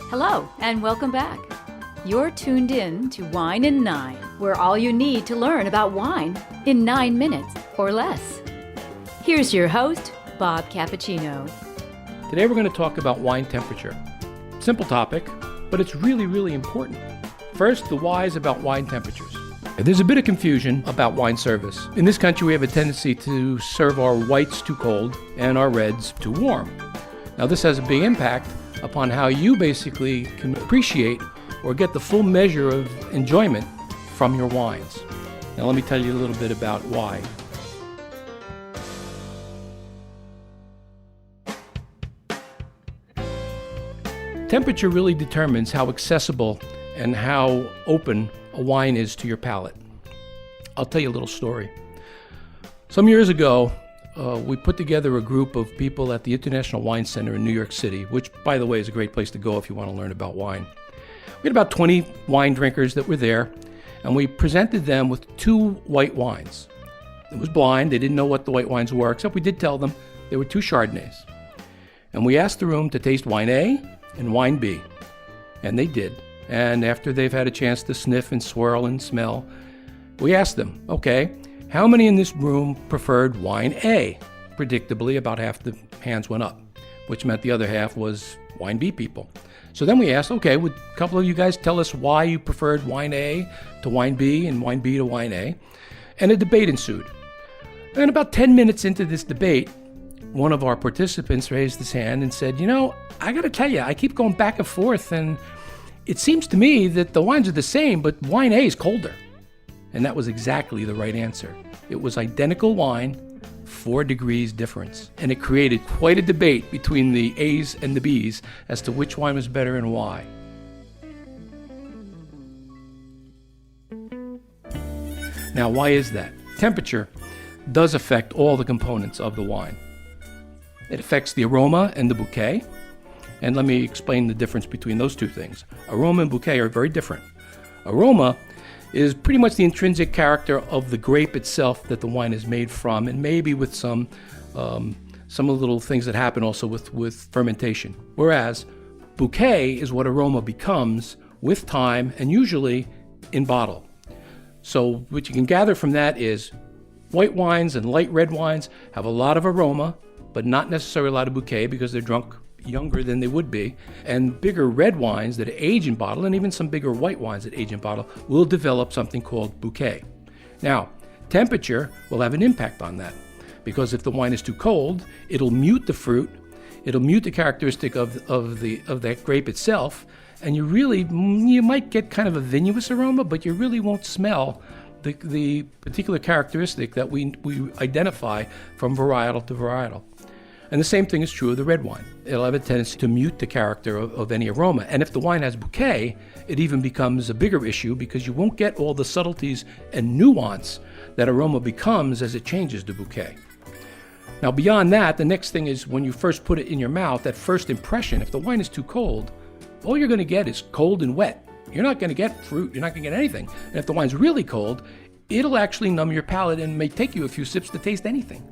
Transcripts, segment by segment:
Hello, and welcome back. You're tuned in to Wine in 9, where all you need to learn about wine in 9 minutes or less. Here's your host, Bob Cappuccino. Today we're going to talk about wine temperature. Simple topic, but it's really important. First, the whys about wine temperatures. There's a bit of confusion about wine service. In this country, we have a tendency to serve our whites too cold and our reds too warm. Now, this has a big impact upon how you basically can appreciate or get the full measure of enjoyment from your wines. Now, let me tell you a little bit about why. Temperature really determines how accessible and how open a wine is to your palate. I'll tell you a little story. Some years ago, we put together a group of people at the International Wine Center in New York City, which, by the way, is a great place to go if you want to learn about wine. We had about 20 wine drinkers that were there, and we presented them with 2 white wines. It was blind. They didn't know what the white wines were, except we did tell them they were 2 Chardonnays. And we asked the room to taste wine A and wine B, and they did. And after they've had a chance to sniff and swirl and smell, we asked them, okay, how many in this room preferred wine A? Predictably, about half the hands went up, which meant the other half was wine B people. So then we asked, okay, would a couple of you guys tell us why you preferred wine A to wine B and wine B to wine A? And a debate ensued. And about 10 minutes into this debate, one of our participants raised his hand and said, I got to tell you, I keep going back and forth, and it seems to me that the wines are the same, but wine A is colder. And that was exactly the right answer. It was identical wine, 4 degrees difference. And it created quite a debate between the A's and the B's as to which wine was better and why. Now, why is that? Temperature does affect all the components of the wine. It affects the aroma and the bouquet. And let me explain the difference between those two things. Aroma and bouquet are very different. Aroma is pretty much the intrinsic character of the grape itself that the wine is made from, and maybe with some of the little things that happen also with fermentation. Whereas bouquet is what aroma becomes with time and usually in bottle. So what you can gather from that is white wines and light red wines have a lot of aroma, but not necessarily a lot of bouquet because they're drunk younger than they would be, and bigger red wines that age in bottle, and even some bigger white wines that age in bottle, will develop something called bouquet. Now, temperature will have an impact on that, because if the wine is too cold, it'll mute the fruit, it'll mute the characteristic of that grape itself, and you might get kind of a vinous aroma, but you really won't smell the particular characteristic that we identify from varietal to varietal. And the same thing is true of the red wine. It'll have a tendency to mute the character of any aroma. And if the wine has bouquet, it even becomes a bigger issue because you won't get all the subtleties and nuance that aroma becomes as it changes to bouquet. Now, beyond that, the next thing is when you first put it in your mouth, that first impression, if the wine is too cold, all you're going to get is cold and wet. You're not going to get fruit. You're not going to get anything. And if the wine's really cold, it'll actually numb your palate and may take you a few sips to taste anything.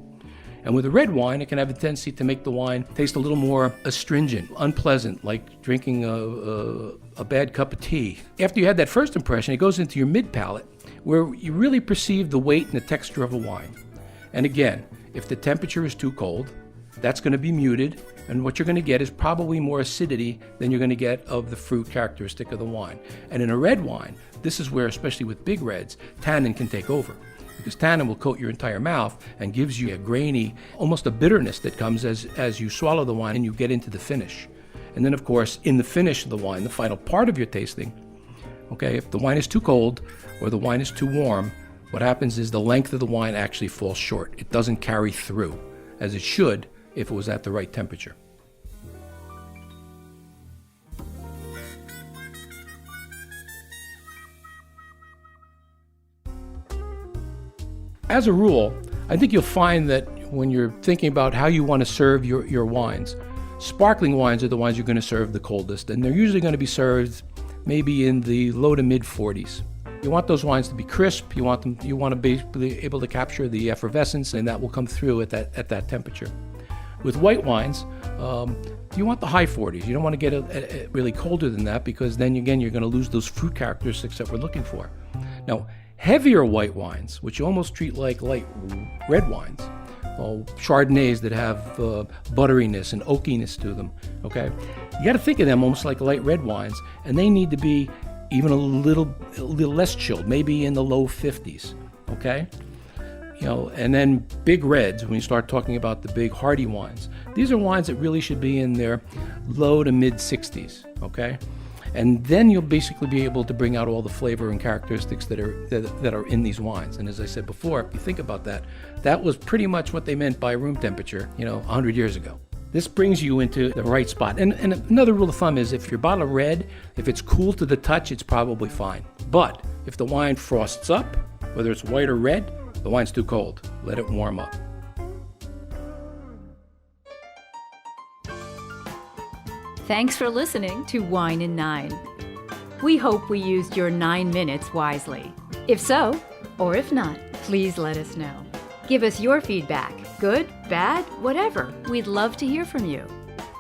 And with a red wine, it can have a tendency to make the wine taste a little more astringent, unpleasant, like drinking a bad cup of tea. After you had that first impression, it goes into your mid-palate, where you really perceive the weight and the texture of a wine. And again, if the temperature is too cold, that's going to be muted, and what you're going to get is probably more acidity than you're going to get of the fruit characteristic of the wine. And in a red wine, this is where, especially with big reds, tannin can take over. Because tannin will coat your entire mouth and gives you a grainy, almost a bitterness that comes as you swallow the wine and you get into the finish. And then, of course, in the finish of the wine, the final part of your tasting, okay, if the wine is too cold or the wine is too warm, what happens is the length of the wine actually falls short. It doesn't carry through, as it should if it was at the right temperature. As a rule, I think you'll find that when you're thinking about how you want to serve your wines, sparkling wines are the wines you're going to serve the coldest, and they're usually going to be served maybe in the low to mid 40s. You want those wines to be crisp. You want to be able to capture the effervescence, and that will come through at that temperature. With white wines, you want the high 40s. You don't want to get it really colder than that, because then again you're going to lose those fruit characteristics that we're looking for. Now, heavier white wines, which you almost treat like light red wines, Chardonnays that have butteriness and oakiness to them, okay? You got to think of them almost like light red wines, and they need to be even a little less chilled, maybe in the low 50s, okay? And then big reds, when you start talking about the big hearty wines, these are wines that really should be in their low to mid 60s, okay? And then you'll basically be able to bring out all the flavor and characteristics that are in these wines. And as I said before, if you think about that, that was pretty much what they meant by room temperature, 100 years ago. This brings you into the right spot. And another rule of thumb is if your bottle of red, if it's cool to the touch, it's probably fine. But if the wine frosts up, whether it's white or red, the wine's too cold. Let it warm up. Thanks for listening to Wine in 9. We hope we used your 9 minutes wisely. If so, or if not, please let us know. Give us your feedback, good, bad, whatever. We'd love to hear from you.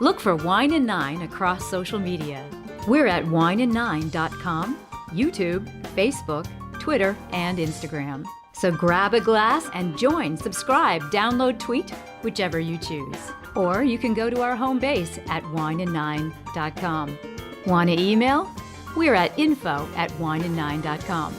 Look for Wine in 9 across social media. We're at winein9.com, YouTube, Facebook, Twitter, and Instagram. So grab a glass and join, subscribe, download, tweet, whichever you choose. Or you can go to our home base at winein9.com. Want to email? We're at info@winein9.com.